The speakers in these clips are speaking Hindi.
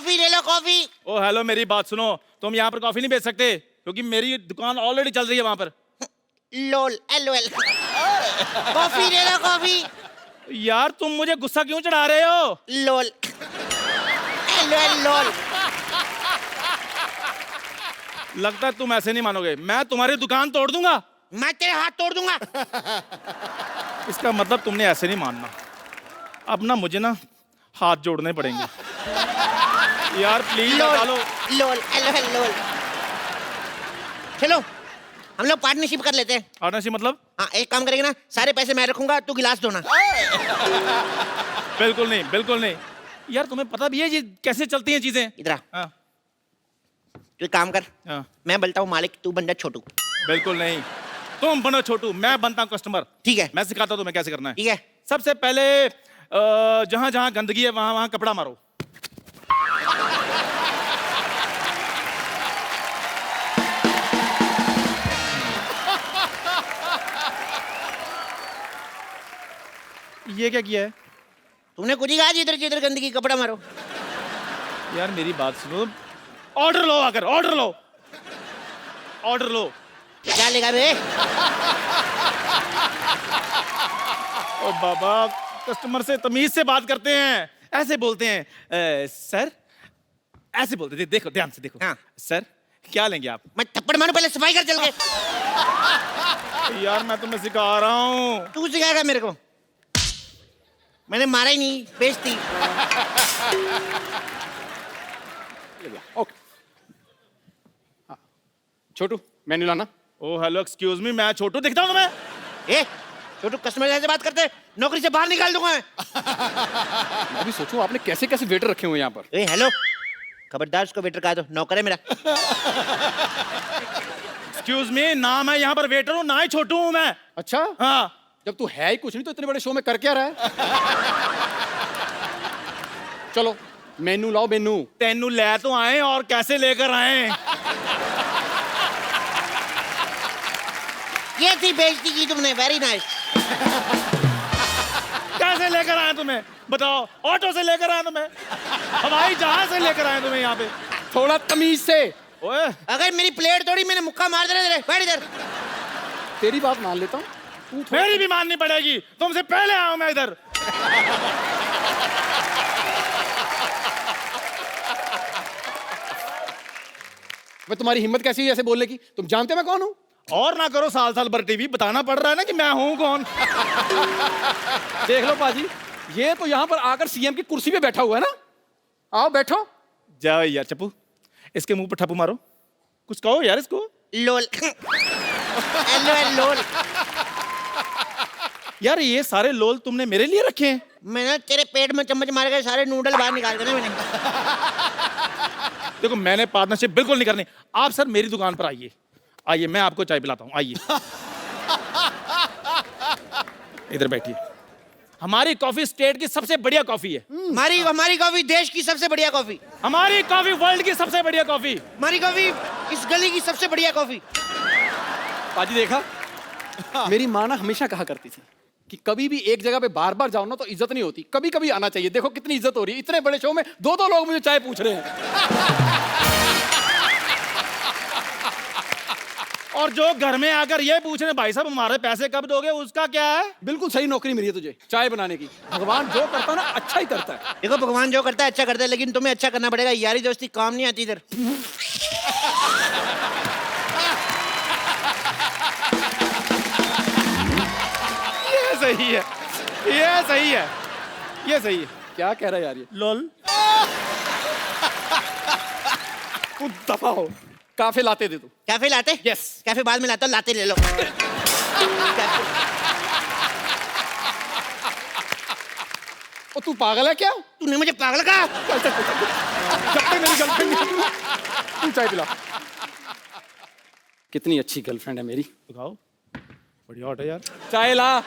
कॉफी ले लो कॉफी। ओ हेलो, मेरी बात सुनो, तुम यहाँ पर कॉफी नहीं बेच सकते क्योंकि मेरी दुकान ऑलरेडी चल रही है वहाँ पर। लोल एलओएल। कॉफी ले लो कॉफी। यार तुम मुझे गुस्सा क्यों चढ़ा रहे हो? लोल एलओएल लोल। लगता है तुम ऐसे नहीं मानोगे, मैं तुम्हारी दुकान तोड़ दूंगा। मैं तेरे हाथ तोड़ दूंगा। इसका मतलब तुमने ऐसे नहीं मानना। अब ना मुझे ना हाथ जोड़ने पड़ेंगे। यार प्लीज लगा लो। लोल एलओएल लोल। चलो हम लोग पार्टनरशिप कर लेते हैं। पार्टनरशिप मतलब? हाँ, एक काम करेंगे ना, सारे पैसे मैं रखूंगा, तू गिलास धोना। बिल्कुल नहीं, बिल्कुल नहीं। यार तुम्हें पता भी है ये कैसे चलती हैं चीजें? इधर आ। हाँ, तू एक काम कर, हाँ। मैं बनता हूँ मालिक, तू बन जा छोटू। बिल्कुल नहीं, तुम बनो छोटू, मैं बनता हूँ कस्टमर। ठीक है, मैं सिखाता हूँ तुम्हें कैसे करना है। ठीक है। सबसे पहले जहां जहां गंदगी है वहां वहां कपड़ा मारो। ये क्या किया है? तुमने कुछ ही कहा, जिधर जिधर गंदगी कपड़ा मारो। यार मेरी बात सुनो, ऑर्डर लो, आकर ऑर्डर लो, ऑर्डर लो। क्या लेगा बे? ओ बाबा, कस्टमर से तमीज से बात करते हैं, ऐसे बोलते हैं सर, ऐसे बोलते थे। देखो ध्यान से देखो। हाँ। सर क्या लेंगे आप? मैं थप्पड़ मारूं, पहले सफाई कर चल के। यार मैं तुम्हें सिखा रहा हूँ। तू सिखाएगा मेरे को? मैंने मारा ही नहीं, बेइज्जती। ओके। हाँ। छोटू मेन्यू लाना। ओ हेलो, एक्सक्यूज मी, मैं छोटू दिखता हूँ तुम्हें? ए छोटू, कस्टमर से बात करते, नौकरी से बाहर निकाल दूंगा मैं। मैं भी सोचूं आपने कैसे कैसे वेटर रखे हुए यहाँ पर। ए हेलो, खबरदार उसको वेटर कहा, दो नौकर है मेरा। एक्सक्यूज मी, ना मैं यहाँ पर वेटर हूँ, ना ही छोटू हूँ मैं। अच्छा, हाँ। जब तू है ही कुछ नहीं तो इतने बड़े शो में कर क्या रहा है? चलो मेनू लाओ, मेनू। तेनू ले तो आए और कैसे लेकर आए? ये थी बेइज्जती की तुमने, वेरी नाइस। कैसे लेकर आए तुम्हें बताओ? ऑटो से लेकर आए तुम्हें? हवाई जहाज से लेकर आए तुम्हें यहाँ पे? थोड़ा तमीज से। ओए, अगर मेरी प्लेट तोड़ी, मैंने मुक्का मार देना तेरे। बैठ इधर। तेरी बात मान लेता हूँ, तू थोड़ा- मेरी भी माननी पड़ेगी, तुमसे पहले आया हूं मैं इधर। मैं तुम्हारी हिम्मत कैसी है ऐसे बोलने की? तुम जानते मैं कौन हूँ? और ना करो साल साल भर टीवी, बताना पड़ रहा है ना कि मैं हूं कौन। देख लो पाजी, ये तो यहाँ पर आकर सीएम की कुर्सी पे बैठा हुआ है ना। आओ बैठो। जाओ यार चप्पू, इसके मुंह पर ठप्पू मारो, कुछ कहो यार इसको। लोल एलओएल लोल। यार ये सारे लोल तुमने मेरे लिए रखे हैं? मैंने तेरे पेट में चम्मच मार के सारे नूडल बाहर निकाल देने मैंने। देखो मैंने पार्टनरशिप बिल्कुल नहीं करनी। आप सर मेरी दुकान पर आइए, आइए मैं आपको चाय पिलाता हूँ, आइए। इधर बैठिए। हमारी कॉफी स्टेट की सबसे बढ़िया कॉफी है। हमारी कॉफी देश की सबसे बढ़िया कॉफी। हमारी कॉफी वर्ल्ड की सबसे बढ़िया कॉफी। हमारी कॉफी इस गली की सबसे बढ़िया कॉफी। पाजी देखा, मेरी माँ ना हमेशा कहा करती थी कि कभी भी एक जगह पे बार बार जाओ ना तो इज्जत नहीं होती, कभी कभी आना चाहिए। देखो कितनी इज्जत हो रही है, इतने बड़े शो में दो दो लोग मुझे चाय पूछ रहे हैं। और जो घर में आकर ये पूछ रहे भाई साहब हमारे पैसे कब दोगे, उसका क्या है? बिल्कुल सही नौकरी मिली है तुझे चाय बनाने की। भगवान जो करता है ना अच्छा ही करता है। देखो भगवान जो करता है अच्छा करता है, लेकिन तुम्हें अच्छा करना पड़ेगा। यारी दोस्ती काम नहीं आती इधर। ये सही है, ये सही है, ये सही है। क्या कह रहा है यार ये? लोल। तू दफा हो। काफे लाते दे तू। कैफे लाते? यस। कैफे बाद में लाता हूँ, लाते ले लो। ओ तू पागल है क्या? तूने मुझे पागल कहा? जब तक मेरी गर्लफ्रेंड नहीं तू चाय पिला। कितनी अच्छी गर्लफ्रेंड है मेरी। दिखाओ, बढ़िया हॉट है यार। चाय ला।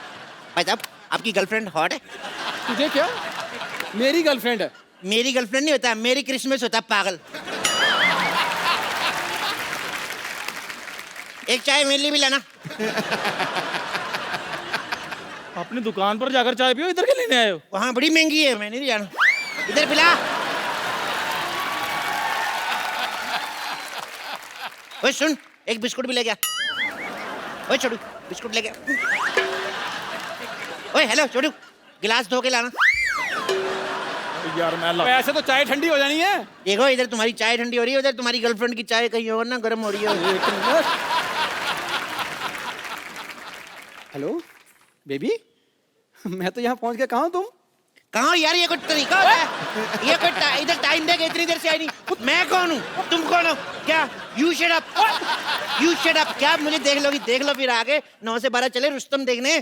भाई साहब आपकी गर्लफ्रेंड हॉट है? तुझे क्या? मेरी गर्लफ्रेंड है। मेरी गर्लफ्रेंड नहीं होता, मेरी क्रिसमस होता है, पागल। एक चाय मेरे लिए भी लाना। अपनी दुकान पर जाकर चाय पियो, इधर के लेने आए हो? वहाँ बड़ी महंगी है, मैं नहीं जाना। इधर पिला। ओए सुन, एक बिस्कुट भी ले गया। ओए छोटू, बिस्कुट ले गया। ओए हेलो छोटू, गिलास धो के लाना। यार मैं ऐसे तो चाय ठंडी हो जानी है। देखो इधर तुम्हारी चाय ठंडी हो रही है, उधर तुम्हारी गर्लफ्रेंड की चाय कहीं और ना गर्म हो रही है। हेलो बेबी, मैं तो यहाँ पहुँच गया। कहाँ हो तुम? कहाँ यार, ये कोई तरीका होता है? ये कोई इधर टाइम देके इतनी देर से आई नहीं। मैं कौन हूँ, तुम कौन हो? क्या you shut up, you shut up. क्या मुझे देख लोगी? देख लो फिर आगे 9 से 12 चले रुस्तम देखने।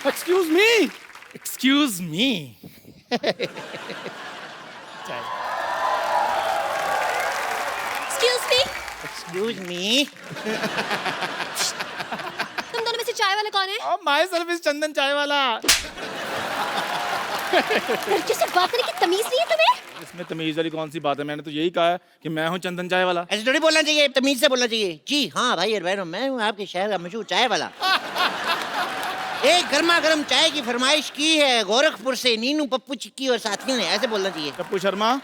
Excuse me. Excuse me. Excuse me, excuse me. तुम दोनों में से चाय वाला कौन है? माय सर्विस चंदन चाय वाला। लड़कियों से बात करने की तमीज नहीं है तुम्हें? इसमें तमीज वाली कौन सी बात है? मैंने तो यही कहा है कि मैं हूँ चंदन चाय वाला। ऐसे थोड़ी बोलना चाहिए, तमीज से बोलना चाहिए। जी हाँ भाई और बहनों, मैं हूँ आपके शहर का मशहूर चाय वाला। एक गर्मा गर्म चाय की फरमाइश की है गोरखपुर से नीनू, पप्पू, चिक्की और साथियों ने। ऐसे बोलना चाहिए। पप्पू शर्मा,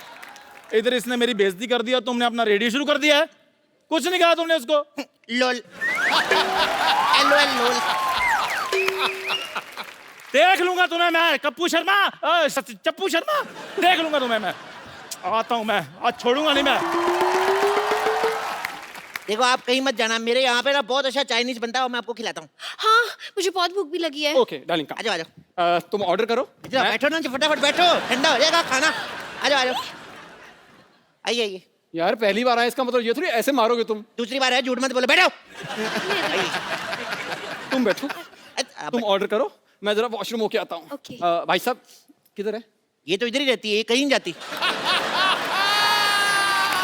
इधर इसने मेरी बेइज्जती कर दिया, तुमने अपना रेडियो शुरू कर दिया है। कुछ नहीं कहा तुमने उसको। लोल। LOL लोल। देख लूंगा तुम्हें मैं, कप्पू शर्मा, चप्पू शर्मा, देख लूंगा तुम्हें मैं। आता हूँ मैं, आज छोड़ूंगा नहीं मैं। देखो आप कहीं मत जाना, मेरे यहाँ पे ना बहुत अच्छा चाइनीज बनता है और मैं आपको खिलाता हूँ। हाँ, मुझे बहुत भूख भी लगी है। ओके डार्लिंग, आ जाओ आ जाओ। तुम ऑर्डर करो। इधर बैठो ना, फटाफट बैठो, ठंडा हो जाएगा खाना। आ जाओ आ जाओ, आइए आइए। यार पहली बार आया, इसका मतलब ये थोड़ी ऐसे मारोगे तुम। दूसरी बार है, झूठ मत बोलो, बैठो। तुम बैठो, तुम ऑर्डर करो, मैं जरा वॉशरूम होके आता हूँ। Okay. भाई साहब किधर है? ये तो इधर ही रहती है, ये कहीं नहीं जाती।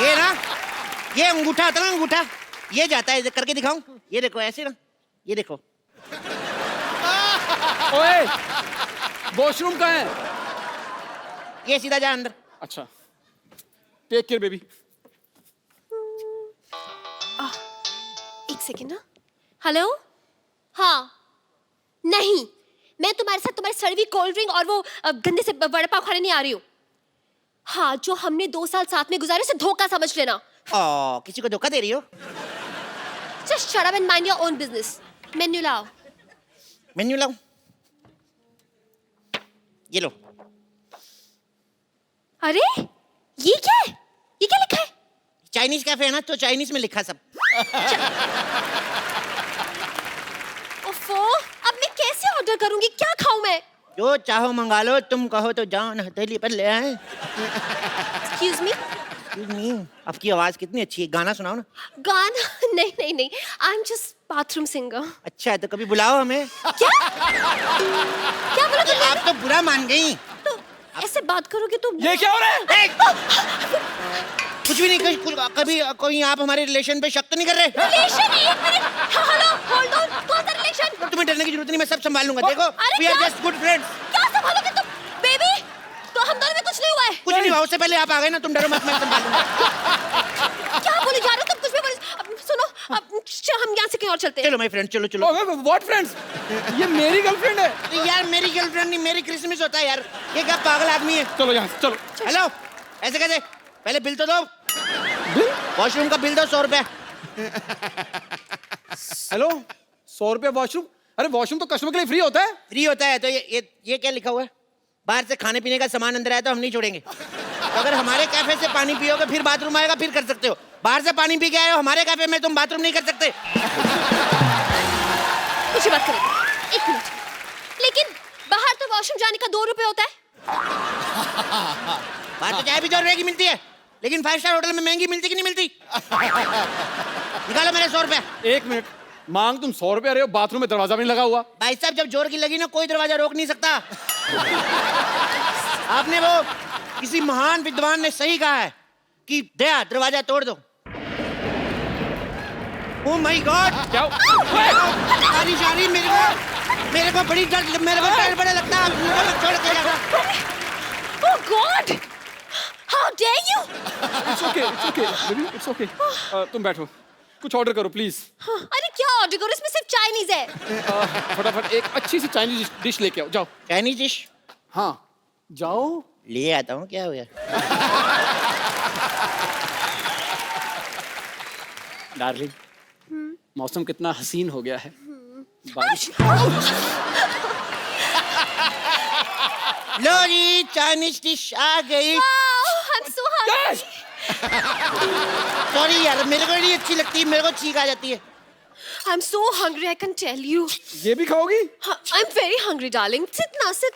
ये ना, ये अंगूठा आता ना, अंगूठा ये जाता है। करके दिखाऊं? ये देखो ऐसे ना, ये देखो। ओए, वॉशरूम कहाँ है? ये सीधा जा अंदर। अच्छा, टेक केयर बेबी। एक सेकेंड ना। हेलो, हाँ, नहीं, मैं तुम्हारे साथ तुम्हारी सड़वी कोल्ड ड्रिंक और वो गंदे से वड़ा पाव खाने नहीं आ रही हूँ। हाँ, जो हमने 2 साल साथ में गुजारे उसे धोखा समझ लेना। किसी को धोखा दे रही हो? Just shut up and mind your own business. Menu लाओ। मेन्यू लाऊं? ये लो। अरे, ये क्या है? ये क्या लिखा है? चाइनीज कैफे है ना, तो चाइनीज में लिखा सब। ओफो, अब मैं कैसे ऑर्डर करूंगी? क्या खाऊं मैं? जो चाहो मंगा लो, तुम कहो तो जान हथेली पर ले आए। Excuse me? आपकी आवाज कितनी अच्छी है, गाना सुनाओ ना। गाना? नहीं नहीं नहीं, I'm just bathroom singer. अच्छा है तो कभी बुलाओ हमें। क्या? क्या बोला तुमने? आप तो बुरा मान गई। तो ऐसे बात करोगे तो ये क्या हो रहा है? कुछ भी नहीं, कभी कोई आप हमारे रिलेशन पे शक तो नहीं कर रहे? रिलेशन? एक मिनट, हेलो, होल्ड ऑन, कौन सा रिलेशन? तुम्हें डरने की जरूरत नहीं, मैं सब संभाल लूंगा। देखो, अरे we are क्या? just good friends। क्या संभालोगे तुम? बेबी, तो हम दोनों में कुछ नहीं हुआ है। कुछ नहीं हुआ, उससे पहले आप आ गए ना, तुम डरो मत, मैं संभाल लूंगा। क्या बोले जा रहे हो तुम? कुछ भी बोले। अब सुनो, अब हम यहाँ से कहीं और चलते हैं। चलो माय फ्रेंड, चलो चलो। What friends? ये मेरी गर्लफ्रेंड है। अरे यार मेरी गर्लफ्रेंड नहीं, मेरी क्रिसमस होता है यार। ये क्या पागल आदमी है? चलो यहाँ से, चलो। हेलो, ऐसे कैसे? पहले बिल तो दो। बिल? वॉशरूम का बिल दो, 100 रुपया। हेलो, 100 रुपया वॉशरूम? अरे वॉशरूम तो कस्टमर के लिए फ्री होता है। फ्री होता है तो ये क्या लिखा हुआ है? बाहर से खाने पीने का सामान अंदर आया तो हम नहीं छोड़ेंगे। तो अगर हमारे कैफे से पानी पियोगे फिर बाथरूम आएगा, फिर कर सकते हो। बाहर से पानी पी के आए हो हमारे कैफे में, तुम बाथरूम नहीं कर सकते। मुझे बात करें, एक मिनट। लेकिन बाहर तो वॉशरूम जाने का 2 रुपए होता है। बाहर तो चाय भी 2 रुपए की मिलती है, लेकिन 5 स्टार होटल में महंगी मिलती कि नहीं मिलती? निकालो मेरे 100 रुपया। एक मिनट, मांग तुम 100 रुपया रहे हो, बाथरूम में दरवाजा भी नहीं लगा हुआ। भाई साहब जब जोर की लगी ना, कोई दरवाजा रोक नहीं सकता। आपने वो किसी महान विद्वान ने सही कहा है कि दया दरवाजा तोड़ दो। ओह माय गॉड, क्या? बारिश आ रही, मेरे को बड़ी दर्द, मेरे को डर बड़ा लगता है। आप छोड़ के जाना। Oh God! How dare you? It's okay, baby, it's okay. तुम बैठो, कुछ ऑर्डर करो प्लीज। हाँ, अरे क्या ऑर्डर करो? इसमें सिर्फ चाइनीज है। फटाफट एक अच्छी सी चाइनीज डिश लेके आओ, जाओ। Chinese dish? हाँ, जाओ। ले आता हूँ, क्या हो गया? डार्लिंग, मौसम कितना हसीन हो गया है। बारिश। लो जी, चाइनीज डिश आ गई। I'm so hungry. सॉरी यार, मेरे को नहीं अच्छी लगती, मेरे को छींक आ जाती है। I'm so hungry, I can tell you. ये भी खाओगी? I'm very hungry, darling. Sit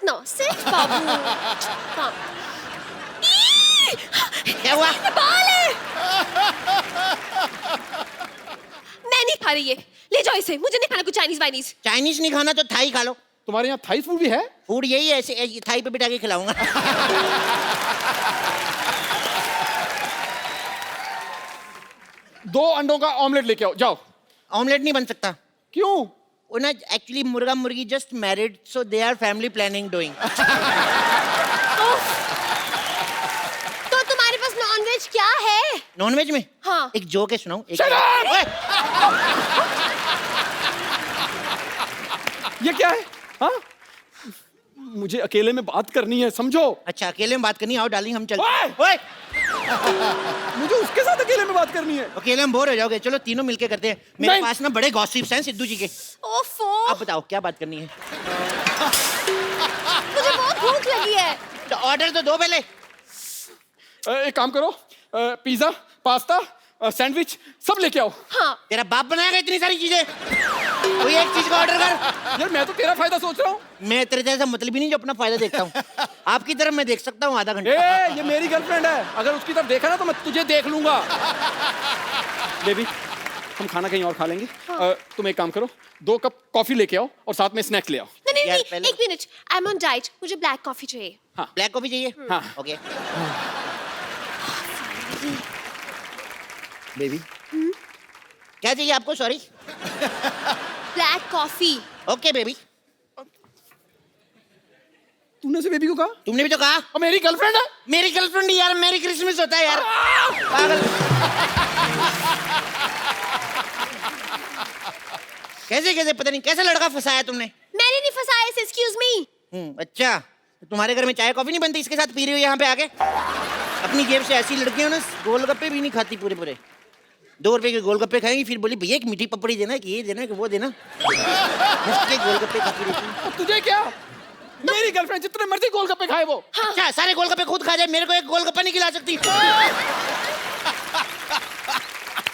now. Sit, Babu. Come. क्या हुआ? बाल है। मैं नहीं खा रही ये। ले जाओ इसे, मुझे नहीं खाना कुछ चाइनीज वाइनीज। चाइनीज नहीं खाना तो थाई खा लो। तुम्हारे यहाँ थाई फूड भी है? फूड यही है, ऐसे थाई पे बिठा के खिलाऊंगा। 2 अंडों का ऑमलेट लेके आओ, जाओ। ऑमलेट नहीं बन सकता। क्यों? वो ना actually murga murgi just married, so they are family planning doing. तो तुम्हारे पास नॉनवेज क्या है? नॉनवेज में? हाँ। एक जोक है, सुनाऊं? एक Shut up! ओए, ये क्या है? हाँ? मुझे अकेले में बात करनी है, समझो। अच्छा, अकेले में बात करनी है, आओ डार्लिंग हम चलते ओए! हैं। ओए, मुझे उसके साथ अकेले में बात करनी है। अकेले में बोर हो जाओगे, चलो तीनों मिलके करते हैं। मेरे नहीं। पास ना बड़े गॉसिप्स हैं सिद्धू जी के। ओफो, आप बताओ क्या बात करनी है? मुझे बहुत भूख लगी है। तो ऑर्डर तो दो पहले। एक काम करो, पिज्जा, पास्ता, सैंडविच सब लेके आओ। हाँ। तेरा बाप बनाएगा इतनी सारी चीजें? कोई एक चीज का ऑर्डर कर। यार मैं तो तेरा फायदा सोच रहा हूँ। मैं तेरे जैसा मतलब ही नहीं जो अपना फायदा देखता हूँ। आपकी तरफ मैं देख सकता हूँ आधा घंटा। ये मेरी गर्लफ्रेंड है, अगर उसकी तरफ देखा ना तो मैं तुझे देख लूंगा। बेबी, हम खाना कहीं और खा लेंगे। तुम एक काम करो, 2 कप कॉफी लेके आओ और साथ में स्नैक्स ले आओ। नहीं, यार, पहले- एक minute, I am on diet, मुझे ब्लैक कॉफी चाहिए। ब्लैक कॉफी चाहिए? हाँ। ओके। बेबी, क्या चाहिए आपको? Sorry. Black coffee. Okay baby. तूने से बेबी को कहा? तुमने भी तो कहा। और मेरी गर्लफ्रेंड है। मेरी गर्लफ्रेंड यार, मेरी क्रिसमस होता है यार। पागल। कैसे कैसे पता नहीं कैसा लड़का फंसाया तुमने? मैंने नहीं फंसाया इसे, एक्सक्यूज मी। अच्छा, तो तुम्हारे घर में चाय कॉफी नहीं बनती, इसके साथ पी रही हो यहाँ पे आके? अपनी जेब से ऐसी लड़कियां ना गोलगप्पे भी नहीं खाती पूरे 2 रुपए के गोलगप्पे खाएंगी, फिर बोली भैया एक मीठी पपड़ी देना, कि ये देना कि वो देना। मुफ्त के गोलगप्पे खाती रहती हैं। और तुझे क्या? मेरी गर्लफ्रेंड जितने मर्जी गोलगप्पे खाए वो। अच्छा, सारे गोलगप्पे खुद खा जाए, मेरे को एक गोलगप्पा नहीं खिला सकती?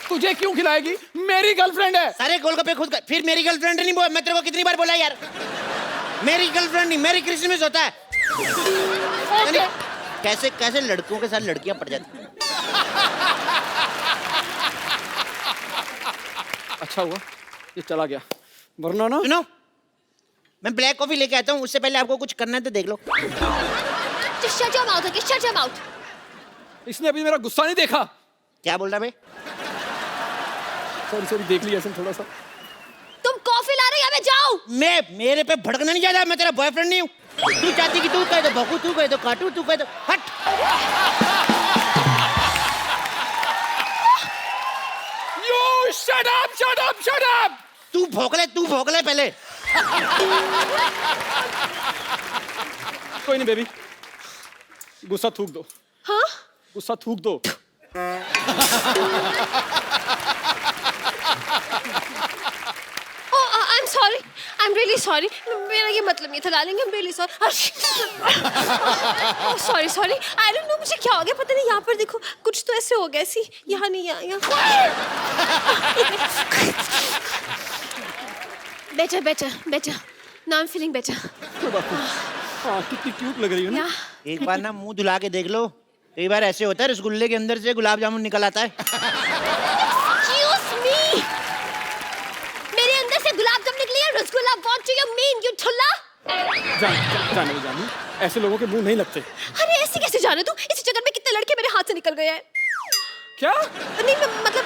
तुझे क्यों खिलाएगी? मेरी गर्लफ्रेंड है। सारे गोलगप्पे खुद खा, फिर मेरी गर्लफ्रेंड नहीं बोला? मैं तेरे को कितनी बार बोला यार, मेरी गर्लफ्रेंड नहीं, मेरी क्रिसमस होता है। यानी कैसे कैसे लड़कों के साथ लड़कियां पड़ जाती हैं। अच्छा हुआ ये चला गया, वरना ना। सुनो, मैं ब्लैक कॉफी लेके आता हूँ, उससे पहले आपको कुछ करना है तो देख लो। Just shut your mouth, okay? Shut your mouth. इसने अभी मेरा गुस्सा नहीं देखा। क्या बोल रहा है? सॉरी देख लिया ऐसे थोड़ा सा। तुम कॉफी ला रहे हो, यहाँ पे जाओ। मेरे पे भड़कना नहीं चाहता, मैं तेरा बॉयफ्रेंड नहीं हूँ। तू चाहती कि तू कह दो बकू, तू कह दो काटू, तू कह दो हट। You shut up! तू भौंक ले पहले। कोई नहीं बेबी, गुस्सा थूक दो। हाँ? गुस्सा थूक दो। Oh, I'm sorry. I'm really sorry. मेरा ये मतलब नहीं था डालेंगे। I'm really sorry. Oh, sorry. I don't know मुझे क्या हो गया, पता नहीं। यहाँ पर देखो, कुछ तो ऐसे हो गया सी। यहाँ नहीं, यहाँ। Better. Now I'm feeling better. कोई बात नहीं। हाँ, कितनी क्यूट लग रही है ना। Yeah. एक बार ना मुंह धुला के देख लो, कई बार ऐसे होता है रसगुल्ले के अंदर से गुलाब जामुन निकल आता है। Excuse me. मेरे अंदर से गुलाब जामुन निकली है, rasgulla. What do you mean, you ठुल्ला? जाने ऐसे लोगों के मुंह नहीं लगते। अरे ऐसे कैसे जाने तू? इसी चक्कर में कितने लड़के मेरे हाथ से निकल गए हैं। क्या? नहीं, मतलब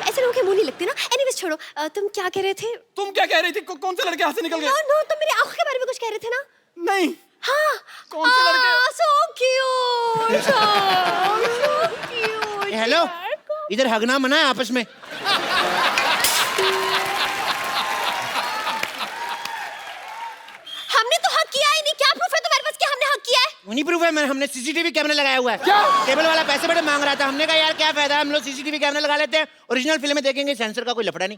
ऐसे लोगों के मुंह नहीं लगते ना। एनीवेज छोड़ो, तुम क्या कह रहे थे? तुम क्या कह रही थी? कौन से लड़के हाथ से निकल गए? नो, तुम मेरी आंखों के बारे में कुछ कह रहे थे ना? नहीं। हाँ। कौन से लड़के? So cute. So cute. Hello, इधर हगना मना है आपस में। हमने तो हक किया ही नहीं। क्या प्रूफ है तुम्हारे पास कि हमने हक किया है? नहीं प्रूफ है, हमने सीसीटीवी कैमरा लगाया हुआ है। क्या? केबल वाला पैसे बड़े मांग रहा था, हमने कहा यार क्या फायदा, हम लोग सीसीटीवी कैमरा लगा लेते हैं, ओरिजिनल फिल्म में देखेंगे, सेंसर का कोई लफड़ा नहीं।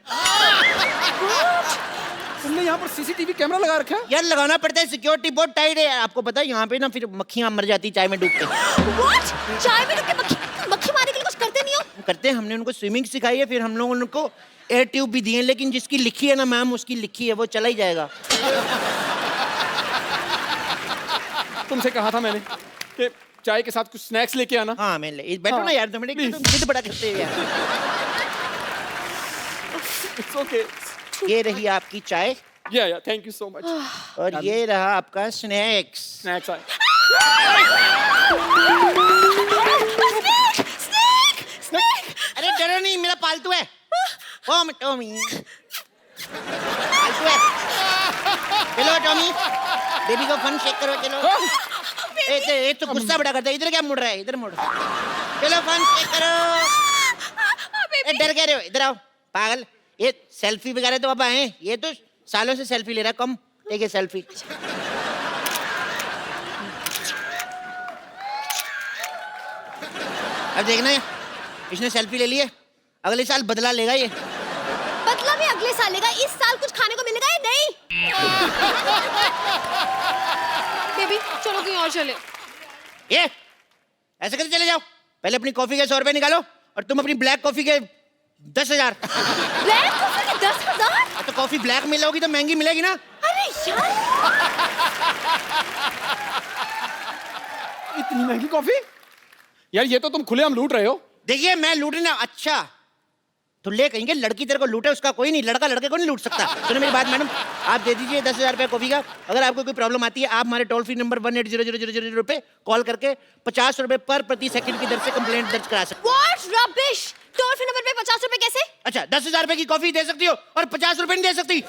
तुमने यहाँ पर सीसीटीवी कैमरा लगा रखा है? यार लगाना पड़ता है, सिक्योरिटी बहुत टाइट है यार, आपको पता है यहाँ पे ना फिर मक्खियां मर जाती चाय में डूब के। What? चाय में डूब के मक्खी मारने के लिए कुछ करते नहीं हो? करते हैं, हमने उनको स्विमिंग सिखाई है, फिर हम लोग उनको एयर ट्यूब भी दिए हैं, लेकिन जिसकी लिखी है ना मैम, उसकी लिखी है, वो चला ही जाएगा। तुमसे कहा था मैंने कि चाय के साथ कुछ स्नैक्स लेके आना। हाँ मैं बैठो हाँ, ना यार, तुम जिद बड़ा करते हो यार। It's okay. ये रही आपकी चाय या थैंक यू सो मच। और ये रहा आपका स्नैक्स। स्नैक्स आए। अरे डरो नहीं, मेरा पालतू है। टॉमी पालतू है। चलो टॉमी, बेबी को फन शेक करो, चलो। ये तो गुस्सा बड़ा करता है, इधर क्या मुड़ रहा है, इधर मुड़। चलो फन शेक करो। डर गए हो, इधर आओ पागल। ये सेल्फी वगैरह तो अब आए, ये तो सालों से सेल्फी ले रहा है, कम एक सेल्फी। अब देखना है, इसने सेल्फी ले ली है, अगले साल बदला लेगा ये। बदला भी अगले साल लेगा, इस साल कुछ खाने को मिलेगा या नहीं? बेबी चलो कहीं और चले। ये ऐसे कैसे चले जाओ, पहले अपनी कॉफी के 100 रुपए निकालो, और तुम अपनी ब्लैक कॉफी के 10,000। ब्लैक कॉफी के 10,000? तो कॉफी ब्लैक मिलोगी तो महंगी मिलेगी ना। अरे यार, इतनी महंगी कॉफी? यार ये तो तुम खुलेआम लूट रहे हो। देखिए मैं लूटना, अच्छा तो ले कहेंगे लड़की तेरे को लूटे, उसका कोई नहीं, लड़का लड़के को नहीं लूट सकता। सुनो मेरी बात मैडम, आप दे दीजिए 10,000 रुपये कॉफी का। अगर आपको कोई प्रॉब्लम आती है, आप हमारे टोल फ्री नंबर 180000 पे कॉल करके 50 रुपए पर प्रति सेकंड की दर से कंप्लेंट दर्ज करा सकते। What rubbish? Toll free number पे 50 रुपए कैसे? अच्छा 10,000 रुपए की कॉफी दे सकती हो और 50 रुपए नहीं दे सकती।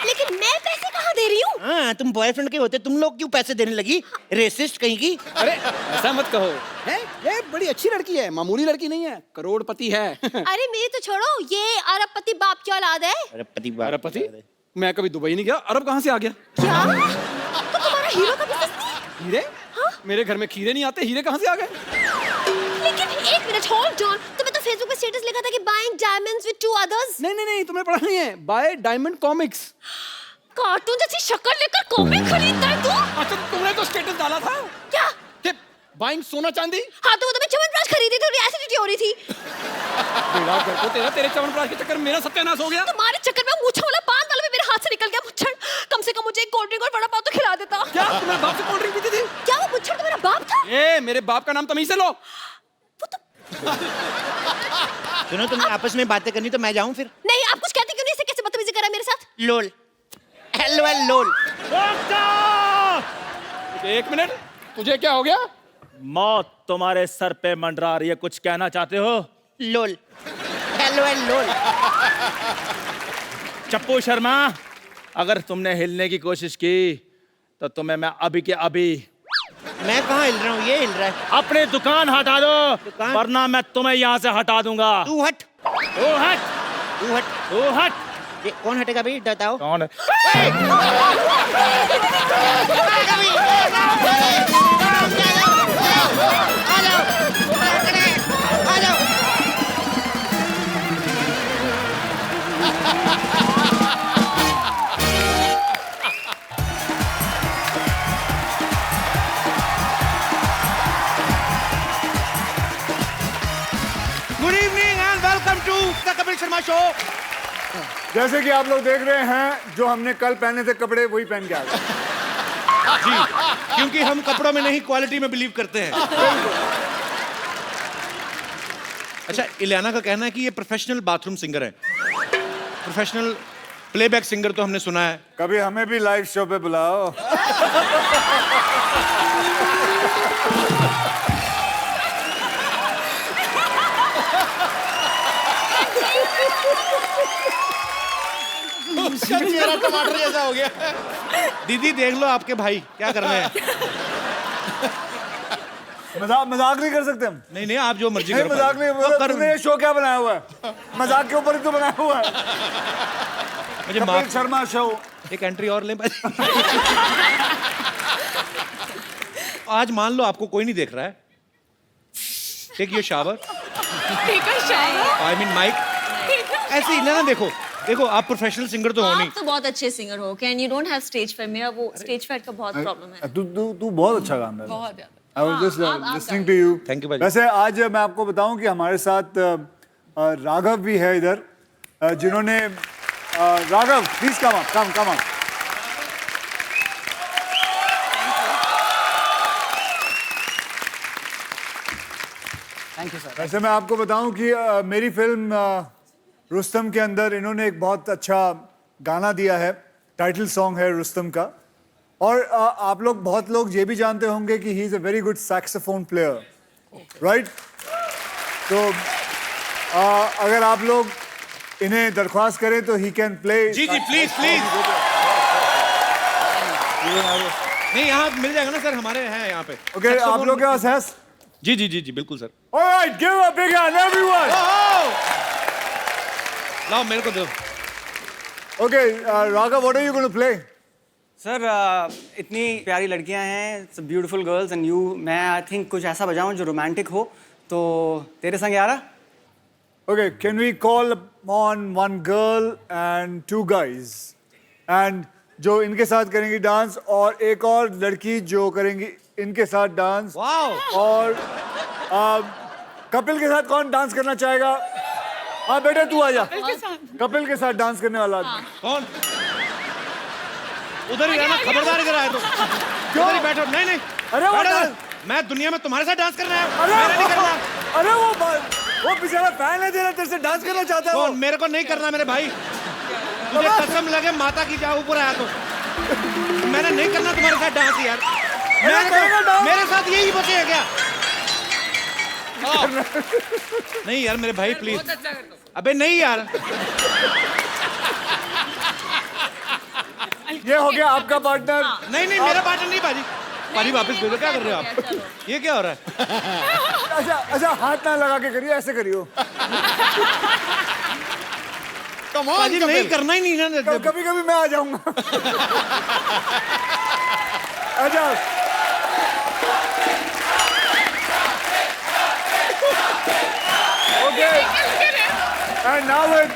लेकिन मैं पैसे कहाँ दे रही हूँ? हाँ तुम बॉयफ्रेंड के होते, तुम लोग क्यों पैसे देने लगी, रेसिस्ट कहीं की। अरे ऐसा मत कहो, है ये बड़ी अच्छी लड़की है, मामूली लड़की नहीं है, करोड़पति है। अरे मेरी तो छोड़ो, ये अरबपति बाप की औलाद है। अरबपति? मैं कभी दुबई नहीं गया, अरब कहाँ से आ गया? क्या? तो तुम्हारा हीरो का बिजनेस नहीं है? हीरे? हाँ? मेरे घर में खीरे नहीं आते, हीरे कहाँ से आ गए? लेकिन एक मिनट, होल्ड ऑन, तुम्हें तो फेसबुक पे स्टेटस लिखा था कि बाइंग डायमंड्स विद 2 others। नहीं, तुम्हें पढ़ा नहीं है, बाय डायमंड कॉमिक्स। कार्टून जैसी शक्ल लेकर कॉमिक खरीदता है तू? अच्छा तुमने तो स्टेटस डाला था क्या? कि बाइंग सोना चांदी। हाँ तो वो तो मैं च्यवनप्राश खरीदी थी, एसिडिटी हो रही थी। बेड़ा कर को तेरे च्यवनप्राश के चक्कर में मेरा सत्यानाश हो गया। तुम्हारे चक्कर में मूछा वाला बांध वाला भी मेरे हाथ से निकल गया मुच्छड़। कम से कम मुझे एक कोल्ड ड्रिंक और वड़ा पाव तो खिला देता। क्या तुम्हारे बाप से कोल्ड ड्रिंक पीती थी? क्या वो मुच्छड़ तुम्हारा बाप था? ए मेरे बाप का नाम तमीज से लो। वो तो सुनो तुम आपस में बातें करनी तो मैं जाऊं फिर। नहीं, आप कुछ कहते क्यों नहीं? इसे कैसे बदतमीजी करा मेरे साथ? लोल LOL लोल। एक मिनट, तुझे क्या हो गया? मौत तुम्हारे सर पे मंडरा रही है, कुछ कहना चाहते हो? लोल LOL लोल। चप्पू शर्मा, अगर तुमने हिलने की कोशिश की तो तुम्हें मैं अभी के अभी। मैं कहाँ हिल रहा हूँ, ये हिल रहा है। अपनी दुकान हटा दो, दुकान? वरना मैं तुम्हें यहाँ से हटा दूंगा। तू हट, तू हट, तू हट। तू हट। ये कौन हटेगा भाई, बताओ। कौन है? Good evening and welcome to the Kapil Sharma show. जैसे कि आप लोग देख रहे हैं, जो हमने कल पहने थे कपड़े वही पहन के आ गए। जी, क्योंकि हम कपड़ों में नहीं क्वालिटी में बिलीव करते हैं। अच्छा, इलियाना का कहना है कि ये प्रोफेशनल बाथरूम सिंगर है, प्रोफेशनल प्लेबैक सिंगर तो हमने सुना है। कभी हमें भी लाइव शो पे बुलाओ। चेहरा टमाटर जैसा हो गया। दीदी देख लो आपके भाई क्या कर रहे हैं। मजाक नहीं कर सकते हम। नहीं नहीं, आप जो मर्जी नहीं, करो। मजाक नहीं। कर तुमने ये शो क्या बनाया हुआ है? मजाक के ऊपर ही तो बनाया हुआ है। मुझे कपिल माफ, शर्मा शो एक एंट्री और लें भाजी। आज मान लो आपको कोई नहीं देख रहा है, take your shower, I mean mic, ऐसे ही ना देखो देखो, आप प्रोफेशनल सिंगर तो हो नहीं। आप तो बहुत अच्छे सिंगर हो, can you don't have stage fair. मेरा वो स्टेज फेयर का बहुत प्रॉब्लम है। तू बहुत अच्छा गाना है। बहुत ज्यादा। I was just listening to you. Thank you, भाजी। वैसे आज मैं आपको बताऊं कि हमारे साथ राघव भी है इधर, जिन्होंने Raghav please come up. Thank you sir. वैसे मैं आपको बताऊं कि मेरी फिल्म रुस्तम के अंदर इन्होंने एक बहुत अच्छा गाना दिया है, टाइटल सॉन्ग है रुस्तम का। और आप लोग बहुत लोग ये भी जानते होंगे कि he is a very good saxophone player, right? तो अगर आप लोग इन्हें दरख्वास्त करें तो ही कैन प्ले। जी प्लीज प्लीज। नहीं यहाँ मिल जाएगा ना सर, हमारे हैं यहाँ पे। ओके, आप लोग के पास है? जी बिल्कुल sir. Alright, give a big hand everyone. लाओ मेरे को दो। Okay Raghav, what are you going to play? Sir इतनी प्यारी लड़कियां हैं, ब्यूटीफुल गर्ल्स एंड यू, मैं आई थिंक कुछ ऐसा बजाऊं जो रोमांटिक हो, तो तेरे संग यारा। Okay, can we call on one girl and two guys? And जो इनके साथ करेंगी डांस, और एक और लड़की जो करेंगी इनके साथ डांस। वाओ। और कपिल के साथ कौन डांस करना चाहेगा? हाँ बेटा तू आ जा। कपिल के साथ डांस करने वाला आदमी। कौन? उधर ही रहना, खबरदार इधर आए तो। उधर ही बैठो। नहीं अरे वो बैठो डांस- इधर। मैं दुनिया में तुम्हारे साथ डांस करना है, अरे मेरा नहीं करना। अरे वो बेचारा फैन है तेरा, तेरे से डांस करना चाहता है वो। कौन? मेरे को नहीं करना मेरे भाई, तुझे कसम लगे माता की जाओ ऊपर आया तो। मैंने नहीं करना तुम्हारे साथ डांस यार। करेगा डांस? मेरे साथ यही बचे है क्या? नहीं यार मेरे भाई प्लीज। अबे नहीं यार। ये हो गया आपका पार्टनर। नहीं मेरा पार्टनर नहीं भाजी। भाजी वापस भेजो। क्या कर रहे हो आप? ये क्या हो रहा है? अच्छा हाथ ना लगा के करिए, ऐसे करियो। भाजी नहीं करना ही नहीं ना। कभी कभी मैं आ जाऊंगा। अच्छा okay, and now with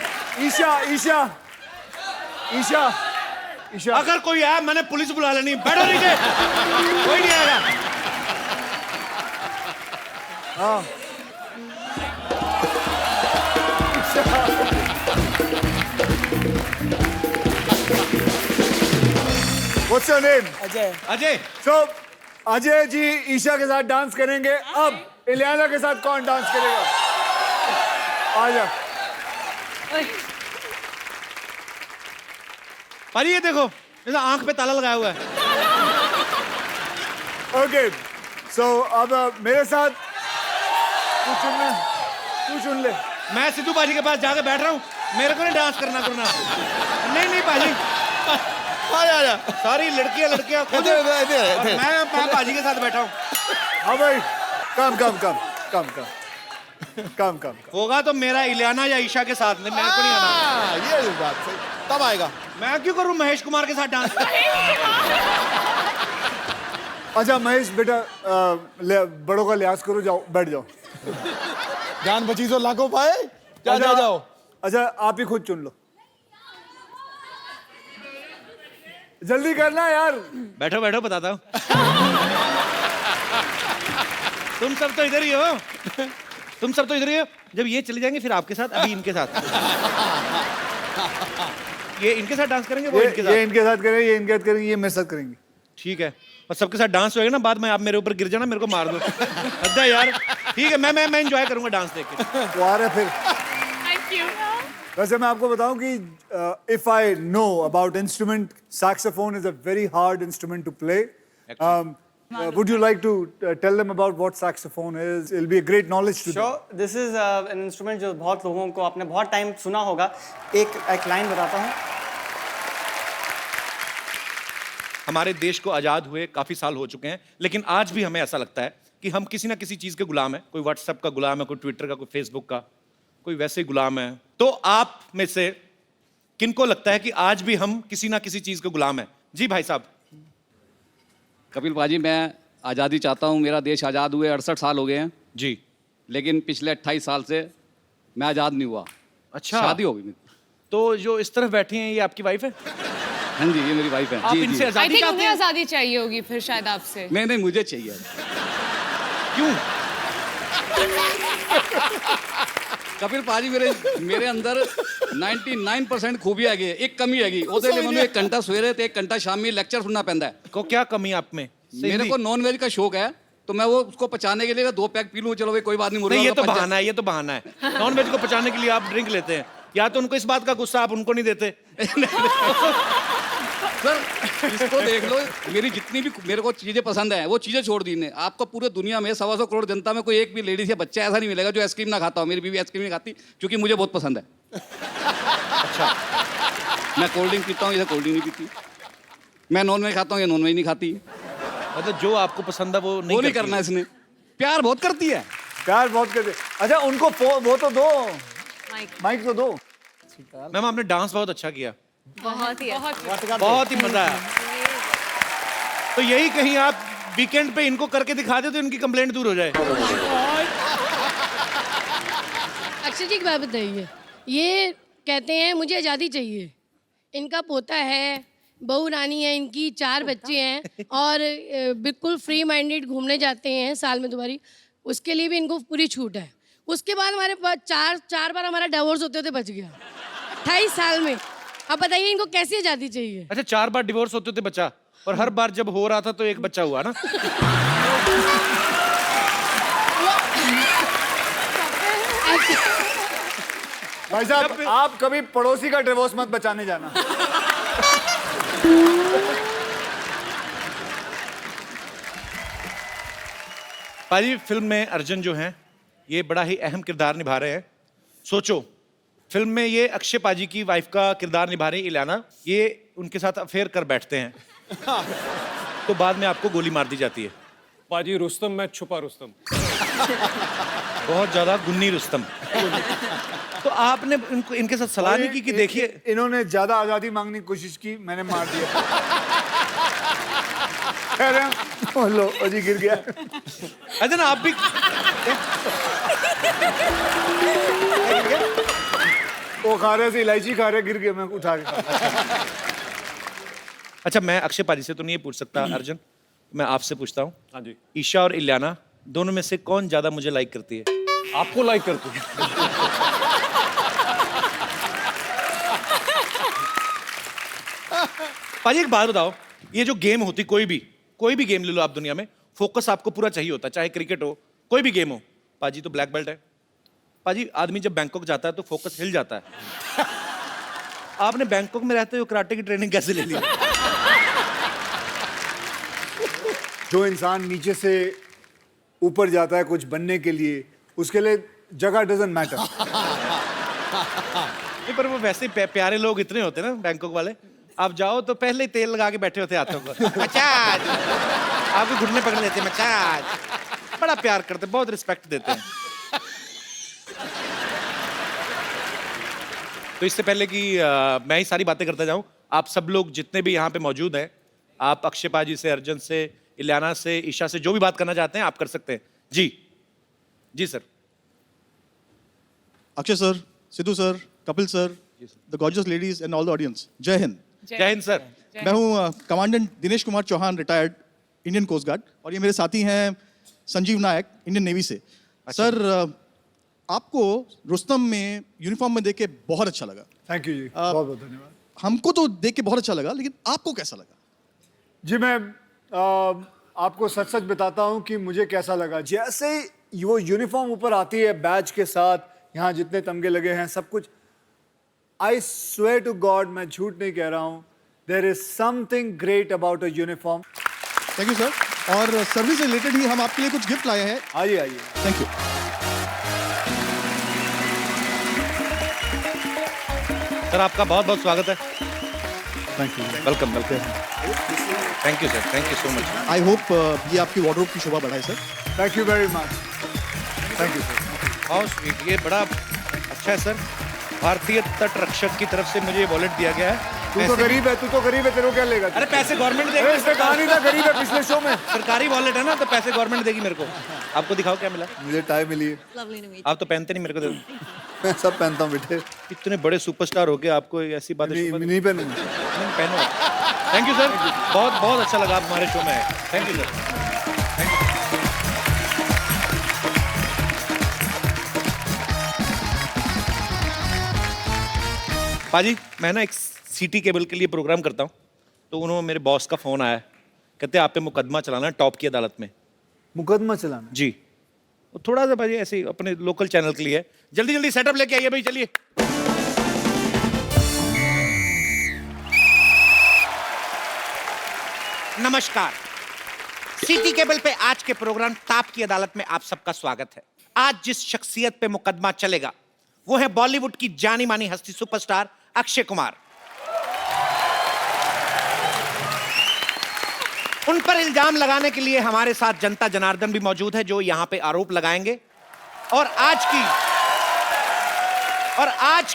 Isha. अगर कोई आया मैंने पुलिस बुला लेनी। बैठो नीचे, कोई नहीं आएगा। हाँ What's your name? Ajay. So, Ajay ji Isha के साथ डांस करेंगे। अब इलियाना के साथ कौन डांस करेगा? आ जा। भाजी ये देखो, इधर आंख पे ताला लगाया हुआ है। ओके, सो अब मेरे साथ तू चुन ले। मैं सिद्धू भाजी के पास जाके बैठ रहा हूँ, मेरे को नहीं डांस करना। नहीं भाजी, आजा। सारी लड़कियां खुद, और मैं भाजी के साथ बैठा हूँ। हाँ भाई, कम। होगा तो मेरा इलियाना या ईशा के साथ, मेरे को नहीं आना। ये बात सही, तब आएगा। मैं क्यों करूँ महेश कुमार के साथ डांस? अच्छा महेश बेटा, बड़ों का लिहाज करो, जाओ बैठ जाओ। जान बची तो लाखों पाए। अच्छा, जाओ। अच्छा आप ही खुद चुन लो, जल्दी करना यार। बैठो बताता हूँ। तुम सब तो इधर ही हो। जब ये चले जाएंगे फिर आपके साथ, अभी इनके साथ। ये इनके साथ डांस करेंगे, वो इनके साथ। ये इनके साथ करेंगे, ये इनके साथ करेंगे, ये मेरे साथ करेंगे। ठीक है, और सबके साथ डांस होएगा ना, बाद में आप मेरे ऊपर गिर जाना, मेरे को मार दो। अद्दा यार, ठीक है, मैं एंजॉय करूंगा डांस देख के। तो आ रहे फिर। वैसे मैं आपको बताऊं कि if I know about instrument, saxophone is a very hard instrument to play. Would you like to tell them about what saxophone is? It'll be a great knowledge to them. Sure, this is an instrument जो बहुत लोगों को आपने बहुत टाइम सुना होगा। एक लाइन बताता हूँ। हमारे देश को आजाद हुए काफी साल हो चुके हैं, लेकिन आज भी हमें ऐसा लगता है कि हम किसी ना किसी चीज के गुलाम हैं। कोई व्हाट्सएप का गुलाम है, कोई ट्विटर का, कोई फेसबुक का, कोई वैसे ही गुलाम है। तो आप में से किनको लगता है कि आज भी हम किसी ना किसी चीज के गुलाम हैं? जी भाई साहब। कपिल पाजी, मैं आज़ादी चाहता हूँ। मेरा देश आज़ाद हुए 68 साल हो गए हैं जी। लेकिन पिछले 28 साल से मैं आज़ाद नहीं हुआ। अच्छा, शादी हो गई मेरी। तो जो इस तरफ बैठी हैं ये आपकी वाइफ है? हाँ जी, ये मेरी वाइफ है। आप जी, इनसे जी। आजादी चाहते हैं? आजादी चाहिए होगी फिर शायद आपसे। नहीं, मुझे चाहिए। क्यों? कपिल पाजी, मेरे अंदर 99% खूबियां हैगी, एक कमी हैगी। ਉਹਦੇ ਲਈ ਮੈਨੂੰ 1 ਘੰਟਾ ਸਵੇਰੇ ਤੇ 1 ਘੰਟਾ ਸ਼ਾਮੀ ਲੈਕਚਰ सुनना पैंदा है। को क्या कमी आप में? मेरे को नॉन वेज का शौक है, तो मैं वो उसको पचाने के लिए 2 पैक पी लूं, चलो भाई कोई बात नहीं। नहीं, ये तो बहाना है, ये तो बहाना है। नॉन वेज को पचाने के लिए आप ड्रिंक लेते हैं, या तो उनको इस बात का गुस्सा आप उनको नहीं देते। सर इसको देख लो, मेरी जितनी भी मेरे को चीजें पसंद है वो चीजें छोड़ दी ने। आपको पूरे दुनिया में 125 करोड़ जनता में कोई एक भी लेडीज या बच्चा ऐसा नहीं मिलेगा जो आइसक्रीम ना खाता हो। मेरी बीवी आइसक्रीम नहीं खाती क्योंकि मुझे बहुत पसंद है। अच्छा। मैं कोल्ड ड्रिंक पीता हूँ, ये कोल्ड ड्रिंक नहीं पीती। मैं नॉन वेज खाता हूँ, ये नॉन वेज नहीं खाती। मतलब जो आपको पसंद है वो नहीं करना है। इसने प्यार बहुत करती है। प्यार बहुत करते। अच्छा, उनको वो तो दो, माइक तो दो। मैम आपने डांस बहुत अच्छा किया, बहुत बहुत ही मजा आया। तो यही कहीं आप वीकेंड पे इनको करके दिखा दे तो इनकी कंप्लेंट दूर हो जाए। अक्षय जी, एक बात बताइए, ये कहते हैं मुझे आज़ादी चाहिए, इनका पोता है, बहू रानी है, इनकी 4 बच्चे हैं और बिल्कुल फ्री माइंडेड घूमने जाते हैं साल में 2 बारी, उसके लिए भी इनको पूरी छूट है। उसके बाद हमारे पास 4 बार हमारा डिवोर्स होते होते बच गया 28 साल में। अब बताइए इनको कैसी आज़ादी चाहिए? अच्छा, 4 बार डिवोर्स होते थे बच्चा, और हर बार जब हो रहा था तो एक बच्चा हुआ ना? भाई साहब, आप कभी पड़ोसी का डिवोर्स मत बचाने जाना। पाजी, फिल्म में अर्जुन जो हैं ये बड़ा ही अहम किरदार निभा रहे हैं। सोचो, फिल्म में ये अक्षय पाजी की वाइफ का किरदार निभा रही इलियाना, ये उनके साथ अफेयर कर बैठते हैं तो बाद में आपको गोली मार दी जाती है। पाजी, रुस्तम में छुपा रुस्तम। बहुत ज्यादा गुन्नी रुस्तम। तो आपने इनके साथ सलाह नहीं की कि देखिए? इन्होंने ज्यादा आजादी मांगने की कोशिश की, मैंने मार दिया। कह रहे हैं लो अजी गिर गया। अच्छा ना, आप भी वो खा रहे थे, इलायची खा रहे, गिर गया, मैं उठा के। अच्छा, मैं अक्षय पाजी से तो नहीं पूछ सकता अर्जुन, मैं आपसे पूछता हूँ। हाँ जी। ईशा और इलियाना दोनों में से कौन ज्यादा मुझे लाइक करती है? आपको लाइक करती है। पाजी, एक बात बताओ, ये जो गेम होती, कोई भी गेम ले लो आप दुनिया में, फोकस आपको पूरा चाहिए होता है, चाहे क्रिकेट हो, कोई भी गेम हो। पाजी तो ब्लैक बेल्ट है। पाजी, आदमी जब बैंकॉक जाता है तो फोकस हिल जाता है। आपने बैंकॉक में रहते हुए कराटे की ट्रेनिंग कैसे ले ली? जो इंसान नीचे से ऊपर जाता है कुछ बनने के लिए, उसके लिए जगह डजंट मैटर। नहीं, पर वो वैसे प्यारे लोग इतने होते हैं ना बैंकॉक वाले, आप जाओ तो पहले ही तेल लगा के बैठे होते हाथों को, मसाज, आपके घुटने पकड़ लेते हैं, मसाज, बड़ा प्यार करते, बहुत रिस्पेक्ट देते हैं। तो इससे पहले कि मैं ही सारी बातें करता जाऊं, आप सब लोग जितने भी यहाँ पे मौजूद हैं, आप अक्षय पाजी से, अर्जुन से, इलियाना से, ईशा से जो भी बात करना चाहते हैं आप कर सकते हैं। जी sir. Akshay sir, Sidhu sir, Kapil sir, the gorgeous ladies and all the audience, जय हिंद। जय हिंद सर। मैं हूँ commandant Dinesh Kumar Chauhan, retired Indian Coast Guard, और ये मेरे साथी हैं संजीव नायक, इंडियन नेवी से। सर, आपको रुस्तम में यूनिफॉर्म में देख के बहुत अच्छा लगा। थैंक यू जी, बहुत बहुत धन्यवाद। हमको तो देख के बहुत अच्छा लगा, लेकिन आपको कैसा लगा? जी, मैं आपको सच सच बताता हूँ कि मुझे कैसा लगा। जैसे वो यूनिफॉर्म ऊपर आती है बैच के साथ, यहाँ जितने तमगे लगे हैं, सब कुछ, आई स्वेयर टू गॉड, मैं झूठ नहीं कह रहा हूँ, there is something great about a uniform. Thank you sir. और सर्विस से रिलेटेड ही हम आपके लिए कुछ गिफ्ट लाए हैं। आइए। Thank you. सर, आपका बहुत बहुत स्वागत है। Thank you. Welcome. Thank you sir, thank you so much. I hope ये आपकी वार्डरोब की शोभा बढ़ाए sir. Thank you very much. Thank you sir. How sweet, ये बड़ा अच्छा है सर। भारतीय तट रक्षक की तरफ से मुझे वॉलेट दिया गया है। तू तो गरीब है, तेरे को क्या लेगा? अरे पैसे गवर्नमेंट अरे देगी। इसने कहा नहीं था गरीब है पिछले शो में। सरकारी वॉलेट है ना, तो पैसे गवर्नमेंट देगी मेरे को। आपको दिखाओ क्या मिला। मुझे टाई मिली है। Lovely to meet आप तो पहनते नहीं, मेरे को दे दो। मैं सब पहनता हूँ बेटे। इतने बड़े सुपरस्टार हो गए, आपको ऐसी बातें नहीं पहनूंगा। नहीं पहनो। थैंक यू सर, बहुत बहुत अच्छा लगा आप हमारे शो में आए। Thank you sir. पाजी, मैं ना एक सिटी केबल के लिए प्रोग्राम करता हूँ, तो उन्होंने मेरे बॉस का फोन आया, कहते हैं आप पे मुकदमा चलाना है टॉप की अदालत में। मुकदमा चलाना? जी, वो थोड़ा सा भाई ऐसे ही अपने लोकल चैनल के लिए है। जल्दी जल्दी सेटअप लेके आइए भाई, चलिए। नमस्कार, सिटी केबल पे आज के प्रोग्राम ताप की अदालत में आप सबका स्वागत है। आज जिस शख्सियत पे मुकदमा चलेगा वो है बॉलीवुड की जानी मानी हस्ती सुपरस्टार अक्षय कुमार। उन पर इल्जाम लगाने के लिए हमारे साथ जनता जनार्दन भी मौजूद है, जो यहां पे आरोप लगाएंगे। और आज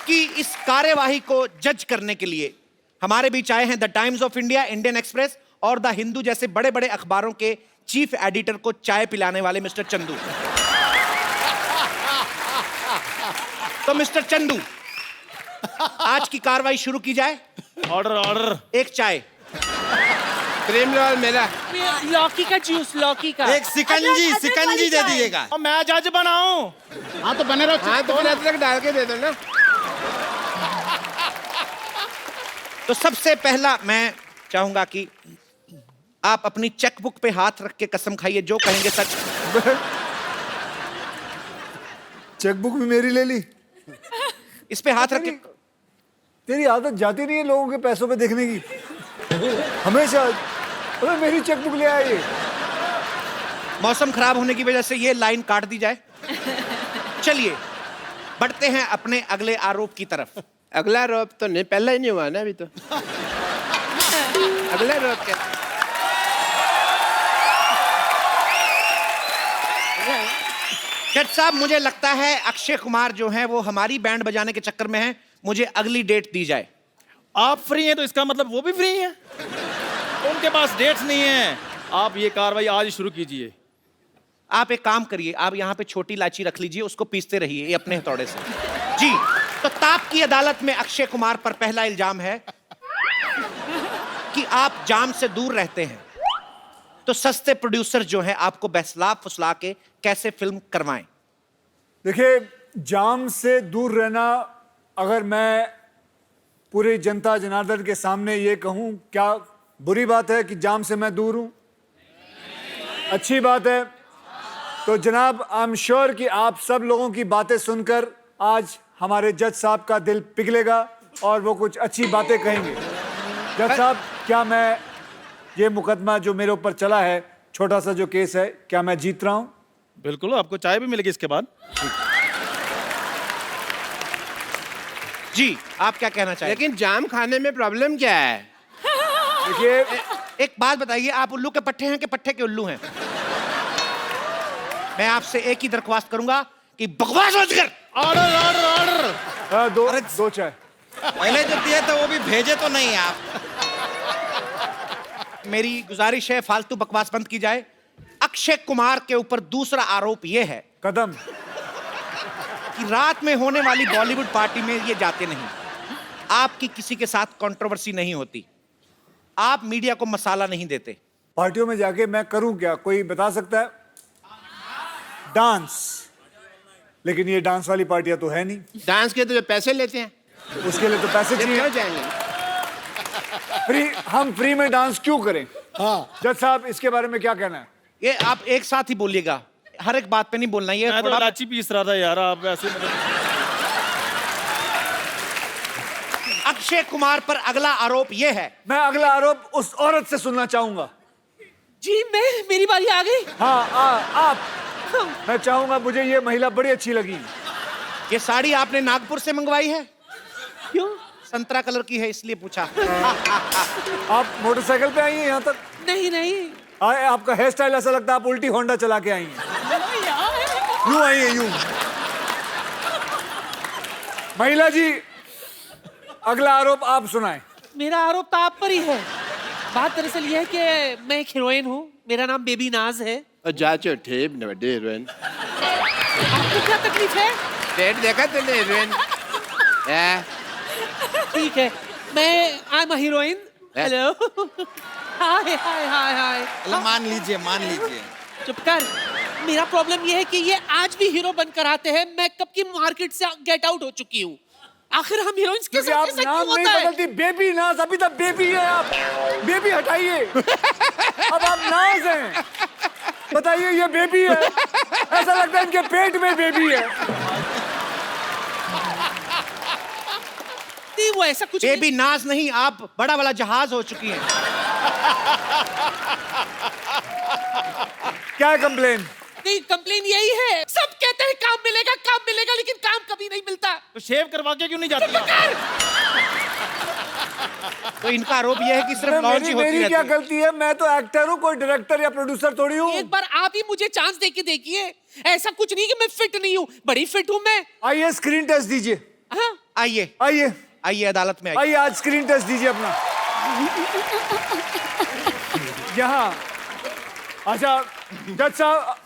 की इस कार्यवाही को जज करने के लिए हमारे बीच आए हैं the times of India, Indian express और द हिंदू जैसे बड़े बड़े अखबारों के चीफ एडिटर को चाय पिलाने वाले मिस्टर चंदू। तो मिस्टर चंदू, आज की कार्रवाई शुरू की जाए। Order order. एक चाय। प्रेम लाल मेरा। लौकी का जूस, लौकी का। एक सिकंजी दे दीजिएगा। और मैं जज बनाऊं? हाँ तो बने रहो। हाँ तो फिर अदरक डाल के दे दो ना। तो सबसे पहला मैं चाहूंगा कि आप अपनी चेकबुक पे हाथ रख के कसम खाइए, जो कहेंगे सच। चेकबुक भी मेरी ले ली? इस पे हाथ रख के। तेरी आदत जाती नहीं है लोगों के पैसों पे देखने की हमेशा। अरे मेरी चेकबुक ले आइए। मौसम खराब होने की वजह से ये लाइन काट दी जाए। चलिए बढ़ते हैं अपने अगले आरोप की तरफ। अगला आरोप तो नहीं, पहला ही नहीं हुआ ना अभी तो। अगला आरोप क्या? जज साहब, मुझे लगता है अक्षय कुमार जो है वो हमारी बैंड बजाने के चक्कर में है। मुझे अगली डेट दी जाए। आप फ्री हैं तो इसका मतलब वो भी फ्री हैं। उनके पास डेट्स नहीं है। आप ये कार्रवाई आज शुरू कीजिए। आप एक काम करिए, आप यहाँ पे छोटी इलायची रख लीजिए, उसको पीसते रहिए ये अपने हथौड़े से। जी, तो ताप की अदालत में अक्षय कुमार पर पहला इल्जाम है कि आप जाम से दूर रहते हैं, तो सस्ते प्रोड्यूसर जो हैं आपको बहसला फुसला के कैसे फिल्म करवाएं। देखिए, जाम से दूर रहना, अगर मैं पूरी जनता जनार्दन के सामने ये कहूं, क्या बुरी बात है कि जाम से मैं दूर हूं? अच्छी बात है। तो जनाब, आई एम श्योर कि आप सब लोगों की बातें सुनकर आज हमारे जज साहब का दिल पिघलेगा और वो कुछ अच्छी बातें कहेंगे। जज साहब, क्या मैं ये मुकदमा जो मेरे ऊपर चला है, छोटा सा जो केस है, क्या मैं जीत रहा हूं? बिल्कुल, आपको चाय भी मिलेगी इसके बाद। जी, आप क्या कहना चाहिए? लेकिन जाम खाने में प्रॉब्लम क्या है? देखिए, एक बात बताइए, आप उल्लू के पट्टे हैं कि पट्टे के उल्लू हैं? मैं आपसे एक ही दरख्वास्त करूंगा कि बकवास मत कर। Order order order. दो चाय। पहले जो दिए तो वो भी भेजे तो नहीं आप। मेरी गुजारिश है, फालतू बकवास बंद की जाए। अक्षय कुमार के ऊपर दूसरा आरोप यह है कदम कि रात में होने वाली बॉलीवुड पार्टी में ये जाते नहीं। आपकी किसी के साथ कंट्रोवर्सी नहीं होती, आप मीडिया को मसाला नहीं देते। पार्टियों में जाके मैं करूं क्या, कोई बता सकता है? डांस। लेकिन ये डांस वाली पार्टियां तो है नहीं। डांस के तो जो पैसे लेते हैं, उसके लिए तो पैसे चाहिए। क्यों जाएंगे? हम फ्री में डांस क्यों करें? हाँ जज साहब, इसके बारे में क्या कहना है? ये आप एक साथ ही बोलिएगा, हर एक बात पे नहीं बोलना। ये मैं तो इलायची पीस रहा था यार, आप ऐसे अक्षय कुमार पर अगला आरोप ये है। मैं अगला आरोप उस औरत से सुनना चाहूंगा। जी, मेरी बारी आ गई। हाँ, आप। मैं चाहूंगा, मुझे ये महिला बड़ी अच्छी लगी। ये साड़ी आपने नागपुर से मंगवाई है? क्यों? संतरा कलर की है इसलिए पूछा। आप मोटरसाइकिल पे आई हैं यहाँ तक? नहीं। आपका हेयर स्टाइल ऐसा लगता है आप उल्टी होंडा चला के आई हैं। यूं आई है, यूं। महिला जी, अगला आरोप आप सुनाएं। मेरा आरोप तो आप पर ही है। बात दरअसल ये है कि मैं एक हीरोइन हूँ, मेरा नाम बेबी नाज है। जाचो ठेप न बड़े हीरोइन। आपको क्या तकलीफ है? पेट देखा तूने हीरोइन? ठीक है, मैं I am a heroine. Hello, hi hi hi hi. मान लीजिए। चुप कर। मेरा प्रॉब्लम ये है कि ये आज भी हीरो बनकर आते हैं। मैं कब की मार्केट से गेट आउट हो चुकी हूँ। आखिर हम हीरोइंस के साथ आप ऐसा नाम क्यों नहीं होता है? बदलती, बेबी नाज, अभी तक बेबी है आप। बेबी हटाइए, अब आप नाज हैं। बताइए, ये बेबी है, ऐसा लगता है इनके पेट में बेबी है। नहीं, वो ऐसा कुछ बेबी नाज नहीं, आप बड़ा वाला जहाज हो चुकी हैं। क्या है कंप्लेन? नहीं, कंप्लेन यही है, सब कहते हैं काम मिलेगा, लेकिन काम कभी नहीं मिलता। तो शेव करवा के क्यों नहीं जाती आप? तो इनका आरोप यह है कि सिर्फ लॉन्च ही होती मेरी रहती क्या है। गलती है? मैं तो एक्टर हूँ, कोई डायरेक्टर या प्रोड्यूसर थोड़ी हूँ। एक बार आप ही मुझे चांस दे के देखिए। ऐसा कुछ नहीं कि मैं फिट नहीं हूँ, बड़ी फिट हूँ मैं। आइए स्क्रीन टेस्ट दीजिए। हाँ? आइए अदालत में आइए, आज स्क्रीन टेस्ट दीजिए अपना। यहाँ। अच्छा जज साहब,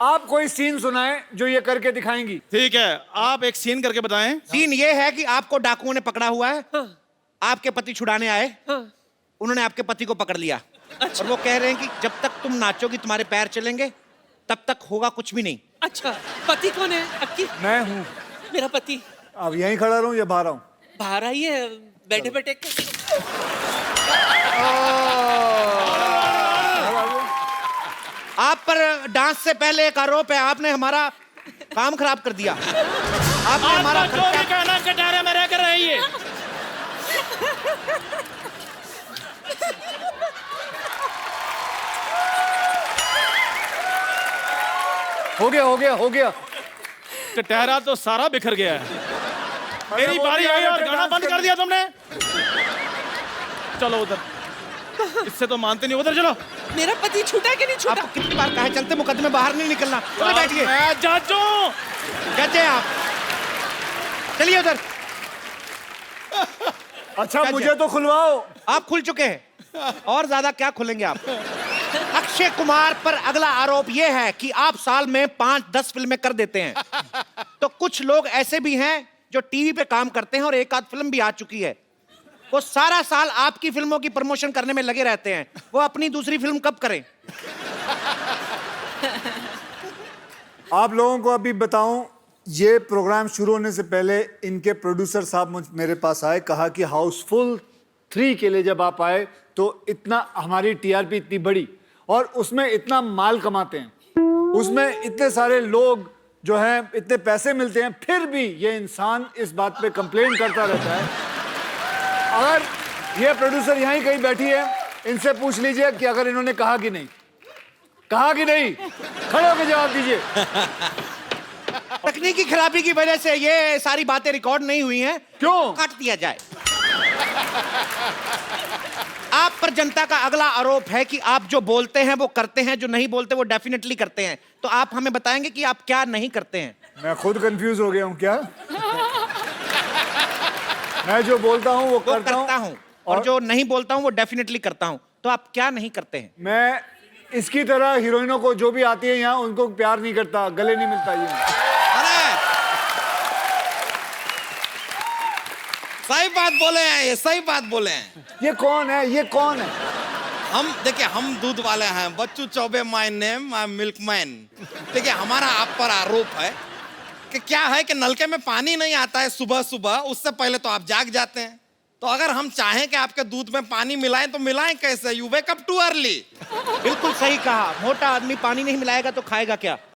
आप कोई सीन सुनाएं जो ये करके दिखाएंगी। ठीक है, आप एक सीन करके बताएं। सीन ये है कि आपको डाकुओं ने पकड़ा हुआ है। आपके पति छुड़ाने आए। उन्होंने आपके पति को पकड़ लिया। और वो कह रहे हैं कि जब तक तुम नाचोगी तुम्हारे पैर चलेंगे, तब तक होगा कुछ भी नहीं। अच्छा, पति कौन है आपकी? मैं हूँ। मेरा पति। अब यहीं खड़ा रहूं या बाहर आऊं? बाहर आइए, बैठे बैठे। आप पर डांस से पहले एक आरोप है, आपने हमारा काम खराब कर दिया। आपने हमारा जो भी कहना कटारे में रह कर रहिए। हो गया। कटहरा तो सारा बिखर गया है। मेरी बारी आई और गाना बंद कर दिया तुमने। चलो उधर, इससे तो मानते नहीं, उधर चलो। मेरा पति छूटा कि नहीं छूटा? आपको कितनी बार कहा है, चलते मुकदमे बाहर नहीं निकलना। चलो बैठिए। जाचो कहते हैं आप, चलिए उधर। अच्छा मुझे तो खुलवाओ। आप खुल चुके हैं, और ज्यादा क्या खुलेंगे आप? अक्षय कुमार पर अगला आरोप यह है कि आप साल में 5-10 फिल्में कर देते हैं। तो कुछ लोग ऐसे भी हैं जो टीवी पे काम करते हैं और एक आध फिल्म भी आ चुकी है, वो सारा साल आपकी फिल्मों की प्रमोशन करने में लगे रहते हैं। वो अपनी दूसरी फिल्म कब करें? आप लोगों को अभी बताऊं, ये प्रोग्राम शुरू होने से पहले इनके प्रोड्यूसर साहब मेरे पास आए, कहा कि हाउसफुल 3 के लिए जब आप आए तो इतना हमारी टीआरपी इतनी बड़ी और उसमें इतना माल कमाते हैं, उसमें इतने सारे लोग जो हैं, इतने पैसे मिलते हैं, फिर भी ये इंसान इस बात पे कंप्लेन करता रहता है। अगर ये प्रोड्यूसर यहीं कहीं बैठी है, इनसे पूछ लीजिए कि अगर इन्होंने कहा कि नहीं, खड़े होकर जवाब दीजिए। तकनीकी खराबी की वजह से ये सारी बातें रिकॉर्ड नहीं हुई हैं। क्यों? काट दिया जाए। आप पर जनता का अगला आरोप है कि आप जो बोलते हैं वो करते हैं, जो नहीं बोलते वो डेफिनेटली करते हैं। तो आप हमें बताएंगे कि आप क्या नहीं करते हैं? मैं खुद कंफ्यूज हो गया हूं। क्या? मैं जो बोलता हूं वो करता हूं और जो नहीं बोलता हूं वो डेफिनेटली करता हूं। तो आप क्या नहीं करते हैं? मैं इसकी तरह हीरोइनों को जो भी आती है यहाँ, उनको प्यार नहीं करता, गले नहीं मिलता। सही बात बोले हैं, ये सही बात बोले हैं। ये कौन है? हम देखिए, हम दूध वाले हैं। Bachchu Chaubey my name, I am milkman. देखिए, हमारा आप पर आरोप है कि क्या है कि नलके में पानी नहीं आता है सुबह सुबह, उससे पहले तो आप जाग जाते हैं। तो अगर हम चाहें कि आपके दूध में पानी मिलाएं तो मिलाएं कैसे? You wake up too early. बिल्कुल सही कहा। मोटा आदमी पानी नहीं मिलाएगा तो खाएगा क्या?